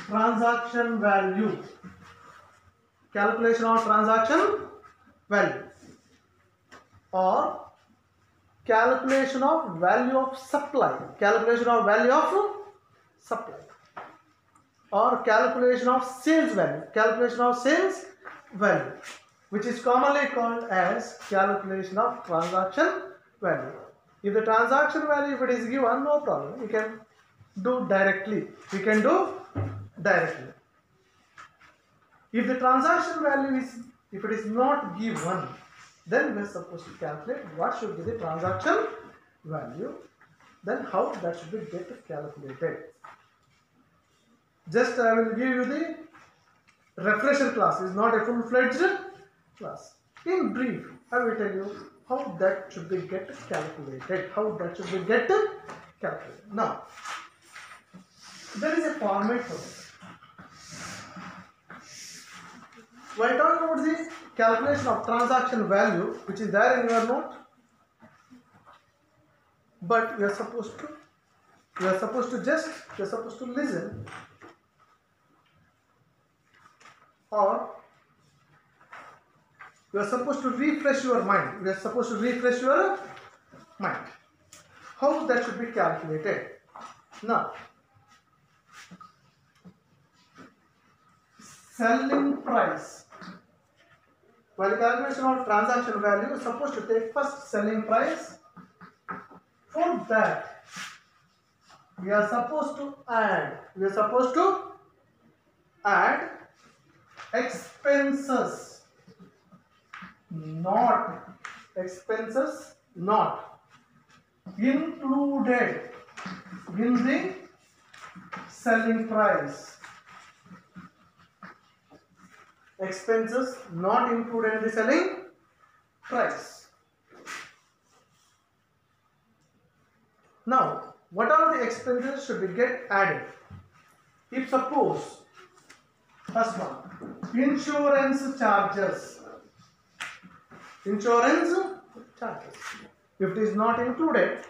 transaction value, calculation of transaction value, or calculation of value of supply, calculation of value of supply, or calculation of sales value, calculation of sales value, which is commonly called as calculation of transaction value. If the transaction value, if it is given, no problem, you can do directly, we can do directly. If the transaction value is, if it is not given, then we are supposed to calculate what should be the transaction value, then how that should be get calculated. Just I will give you the refresher class, is not a full-fledged class. In brief, I will tell you how that should be get calculated, how that should be get calculated. Now, there is a format for it. While talking about the calculation of transaction value, which is there in your note, but you are supposed to listen, or you are supposed to refresh your mind. You are supposed to refresh your mind. How that should be calculated. Now, selling price. While the calculation of transaction value, you are supposed to take first selling price. For that, we are supposed to add expenses not included in the selling price. Expenses not included in the selling price. Now, what are the expenses should we get added? If suppose, first one, insurance charges. If it is not included,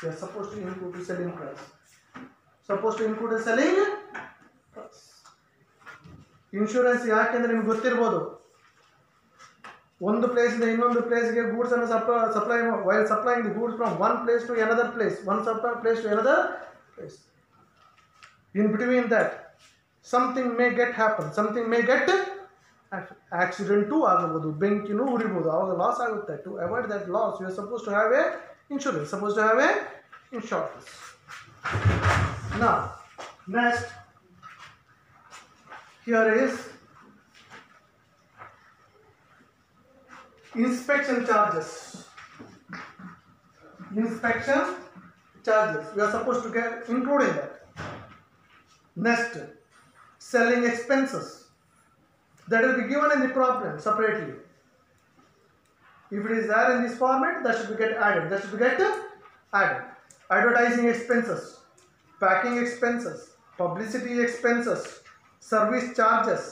we are supposed to include the selling price. Insurance ಯಾಕೆಂದ್ರೆ ನಿಮ್ಗೆ ಗೊತ್ತಿರಬಹುದು, ಒಂದು place ಇಂದ ಇನ್ನೊಂದು ಪ್ಲೇಸ್ಗೆ goods ಅನ್ನು supply while supplying the goods from one place to another place, one place to another place, in between that something may get accident ಆಗಬಹುದು, ಬೆಂಕಿನೂ ಉರಿಬಹುದು, ಆವಾಗ loss ಆಗುತ್ತೆ. To avoid that loss, you are supposed to have a insurance, Now, next, here is inspection charges. We are supposed to get included in that. Next, selling expenses. That will be given in the problem separately. If it is there in this format, that should be get added. Advertising expenses, packing expenses, publicity expenses, service charges.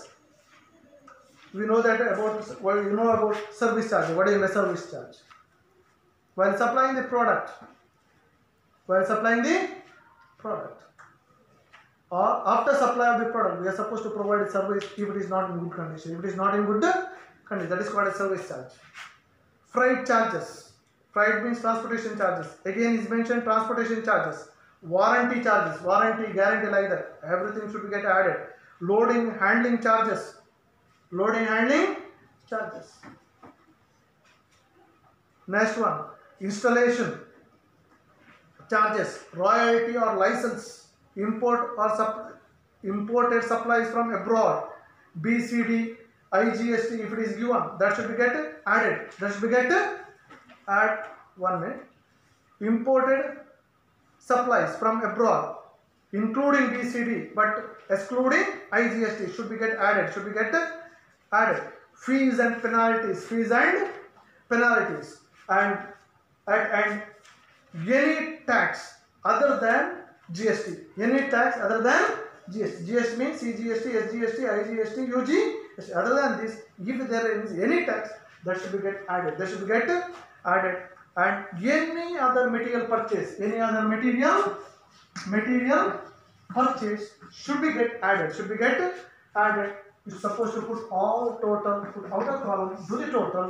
We know that about service charge. What is a service charge? While supplying the product, or after supply of the product, we are supposed to provide a service if it is not in good condition. If it is not in good condition, that is called a service charge. Freight charges. Freight means transportation charges. Again is mentioned transportation charges. Warranty charges. Warranty, guarantee like that. Everything should get added. Loading, handling charges. Next one, installation charges, royalty or license, imported supplies from abroad, BCD, IGST, if it is given, that should be get added. Add 1 minute. Imported supplies from abroad, including BCD, but excluding IGST, should be get added. Fees and penalties, and any tax other than GST. GST means CGST, SGST, IGST, UGST. Other than this, if there is any tax, that should be get added. And any other material purchase, purchase should be get added. Should be get added. You're supposed to put all total, put outer column, do the total.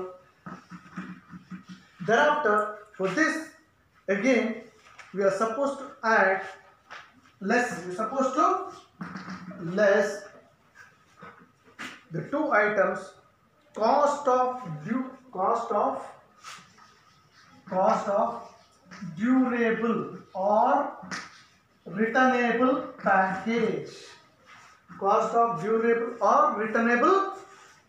Thereafter, for this, again, we are supposed to add less. We are supposed to less the two items, cost of durable or returnable package. Cost of durable or returnable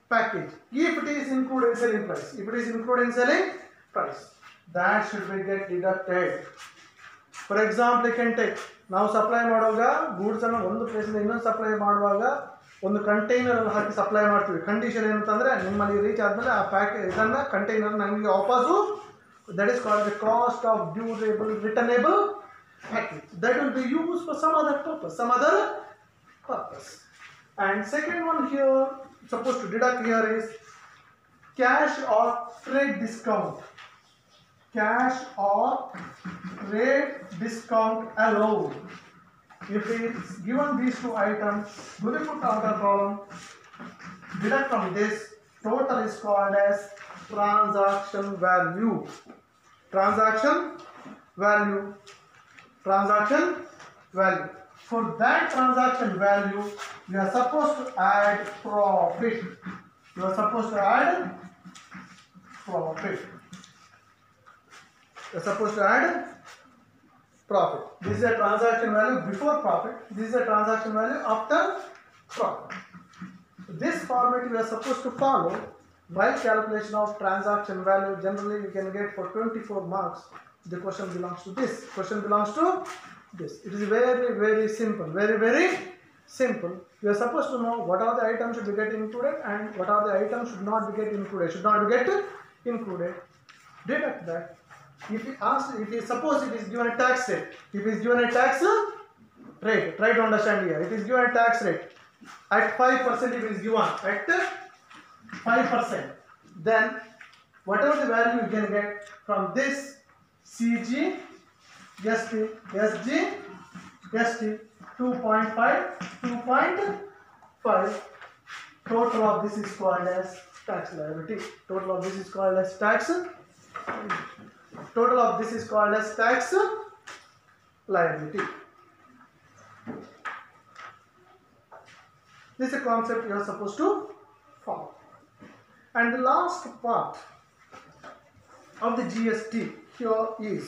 package. If it is included in selling price, if it is included in selling price, that should be get deducted. For example, you can take ನಾವು supply ಮಾಡುವಾಗ goods ಅನ್ನು ಒಂದು place ಇಂದ ಇನ್ನೊಂದು supply ಮಾಡುವಾಗ ಒಂದು container ಅನ್ನು ಹಾಕಿ supply ಮಾಡ್ತೀವಿ. ಕಂಡೀಷನ್ ಏನಂತಂದ್ರೆ ನಿಮ್ಮಲ್ಲಿ ರೀಚ್ ಆದ್ಮೇಲೆ ಆ ಪ್ಯಾಕೇಜ್ ಇದನ್ನ ಕಂಟೈನರ್ ನಮಗೆ ವಾಪಸ್ಸು, that is called the cost of durable returnable package. That will be used for some other purpose. And second one here supposed to deduct here is cash or trade discount. Cash or trade discount allowed. If it is given these two items, do they put outer column, deduct from this, total is called as transaction value. Transaction value. For that transaction value, we are supposed to add profit. You are supposed to add profit. You are supposed to add profit. This is a transaction value before profit. This is a transaction value after profit. This format we are supposed to follow while calculation of transaction value. Generally, we can get for 24 marks. The question belongs to this. Question belongs to this. It is very, very simple. Very, very simple. You are supposed to know what are the items should be get included and what are the items should not be get included. Should not be get included. Deduct that. If you suppose it is given a tax rate. If it is given a tax rate, try to understand here. It is given a tax rate at 5%. It is given at 5%. Then whatever the value you can get from this CG, ST, SG, ST 2.5. Total of this is called as tax liability. Total of this is called as tax. Total of this is called as tax liability. This is a concept you are supposed to follow. And the last part of the GST here is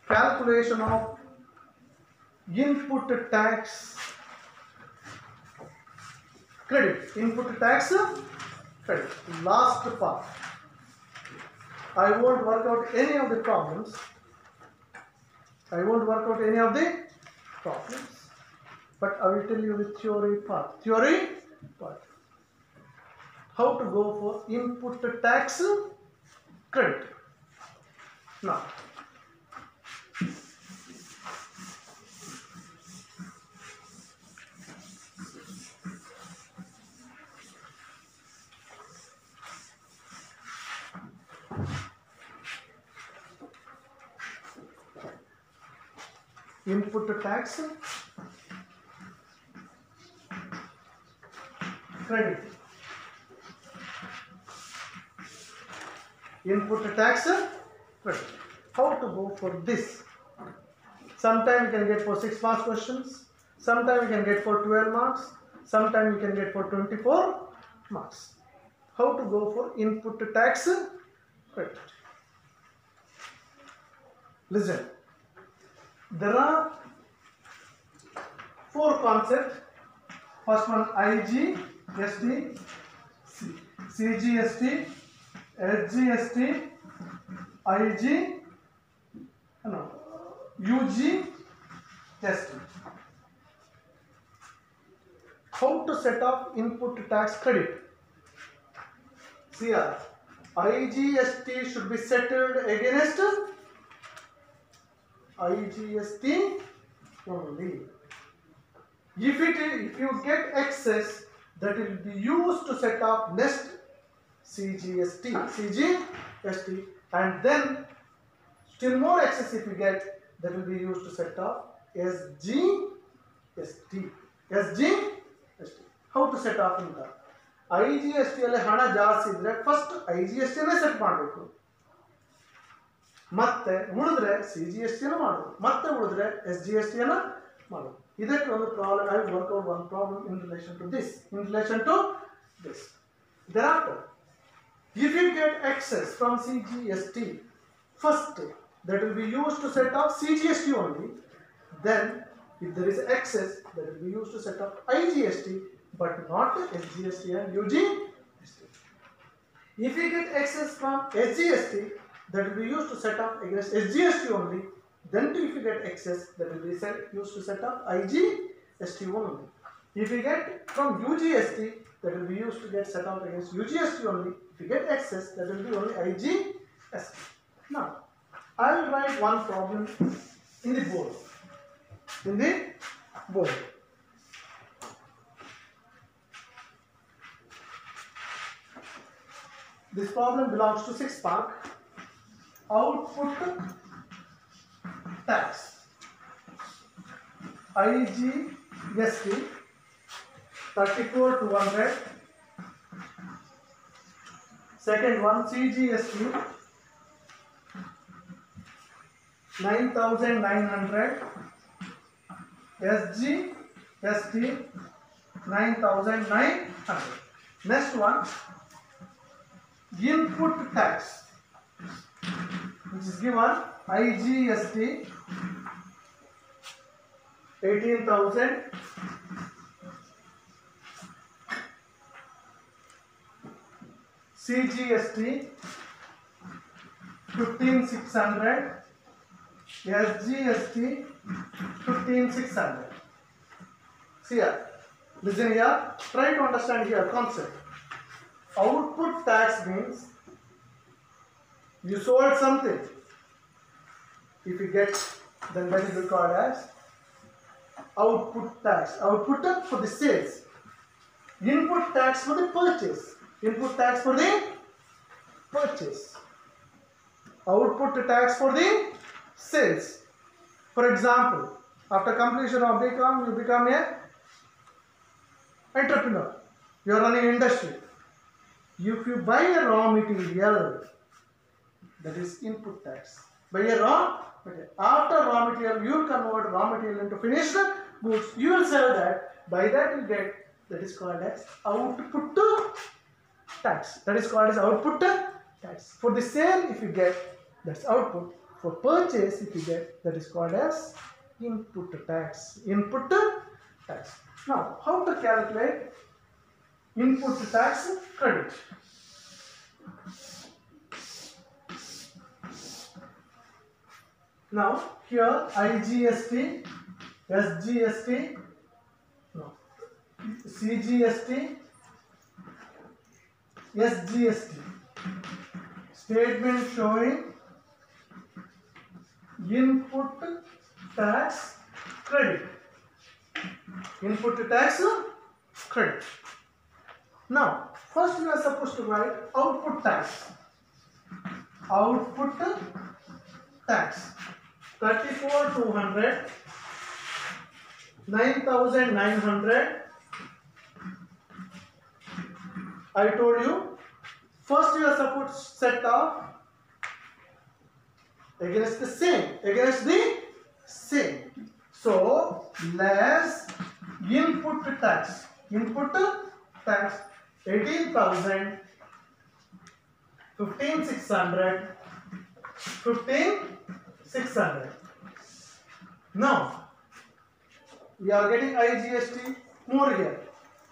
calculation of input tax credit. Input tax credit. Last part. I won't work out any of the problems. But I will tell you the theory part. How to go for input tax credit. Now, input tax credit. Input tax credit. How to go for this? Sometimes you can get for 6 marks questions. Sometimes you can get for 12 marks. Sometimes you can get for 24 marks. How to go for input tax credit? Listen. There are 4 concepts. First one IG, ST, CGST, SGST, IG, UGST. How to set up input tax credit? See here, IGST should be settled against IGST only. If you get excess, that will be used to set up next CGST, and then still more excess if you get, that will be used to set up SGST. ST. SGST. How to set off ಅಂತ IGST ಅಲ್ಲಿ ಹಣ ಜಾಸ್ತಿ ಇದ್ರೆ first IGST ನೇ set ಮಾಡಬೇಕು, ಮತ್ತೆ ಉಳಿದ್ರೆ CGST ನ ಮಾಡೋದು, ಮತ್ತೆ ಉಳಿದ್ರೆ SGST ನ ಮಾಡೋದು. ಇದಕ್ಕೆ ಒಂದು problem. I will work out one problem in relation to this. Thereafter, if you get excess from CGST, first that will be used to set off CGST only. Then if there is excess, that will be used to set off IGST, but not SGST and UGST. If you get excess from SGST, that will be used to set off against SGST only. Then if you get excess, that will be used to set off IGST only. If you get from UGST, that will be used to get set off against UGST only. If you get excess, that will be only IGST. Now, I will write one problem in the board. This problem belongs to 6th part. Output tax. IGST 34,200. Second one, CGST 9,900. SGST 9,900. Next one, input tax, which is given IGST 18,000. CGST 15,600. SGST 15,600. See here, listen here, try to understand here concept. Output tax means you sold something. If you get, then that is called as output tax. Output for the sales. Input tax for the purchase. Input tax for the purchase. Output tax for the sales. For example, after completion of BCom, you become a entrepreneur. You are running industry. If you buy a raw material, that is input tax. Buy a raw material. After raw material, you convert raw material into finished goods. You will sell that. By that you get, that is called as output tax. That is called as output tax. For the sale, if you get, that's output. For purchase, if you get, that is called as input tax. Input tax. Now, how to calculate input tax credit? Now, here IGST, SGST, no, CGST, SGST. Statement showing input tax credit. Input tax credit. Now, first we are supposed to write output tax. Output tax 34,200, 9,900. I told you, first you are supposed to set off against the same. So, less input tax. Input tax 18,000, 15,600, 15,600. Now, we are getting IGST more here.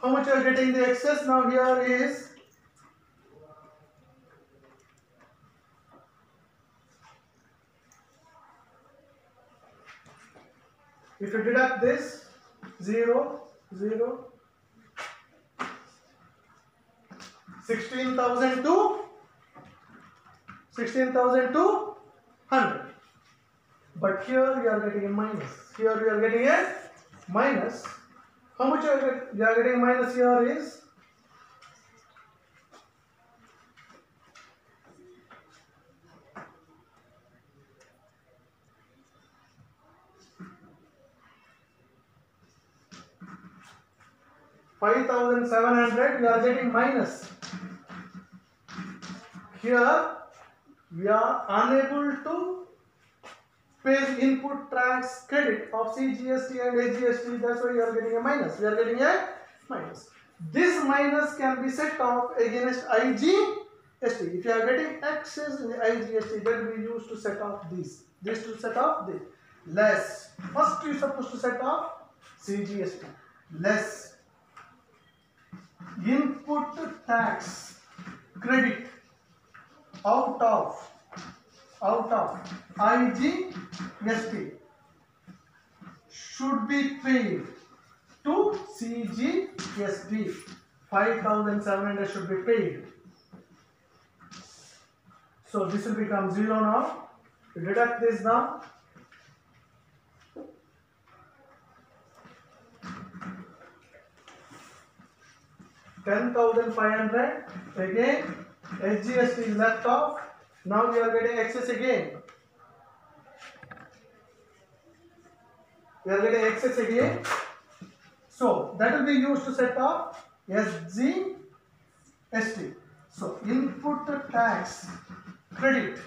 How much you are getting the excess now here is if you deduct this 0, 0, 16,000 to 100. But here you are getting a minus. Here you are getting a minus. How much you are getting minus here is 5,700 we are getting minus. Here we are unable to pay input tax credit of CGST and SGST, that's why we are getting a minus. We are getting a minus. This minus can be set off against IGST. If you are getting excess in the IGST, then we use to set off this to set off this. Less. First you are supposed to set off CGST. Less input tax credit out of IGST should be paid to CGST. 5,700 should be paid. So this will become 0 now. Deduct this now. $10,500. Again, SGST is left off. Now we are getting excess again. So that will be used to set off SGST. So input tax credit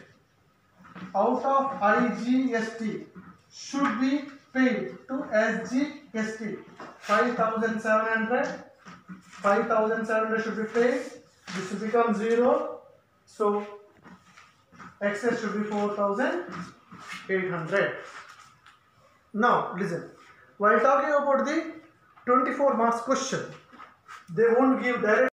out of IGST should be paid to SGST. 5,700 should be paid. This will become 0. So excess should be 4,800. Now listen, while talking about the 24 marks question, they won't give direct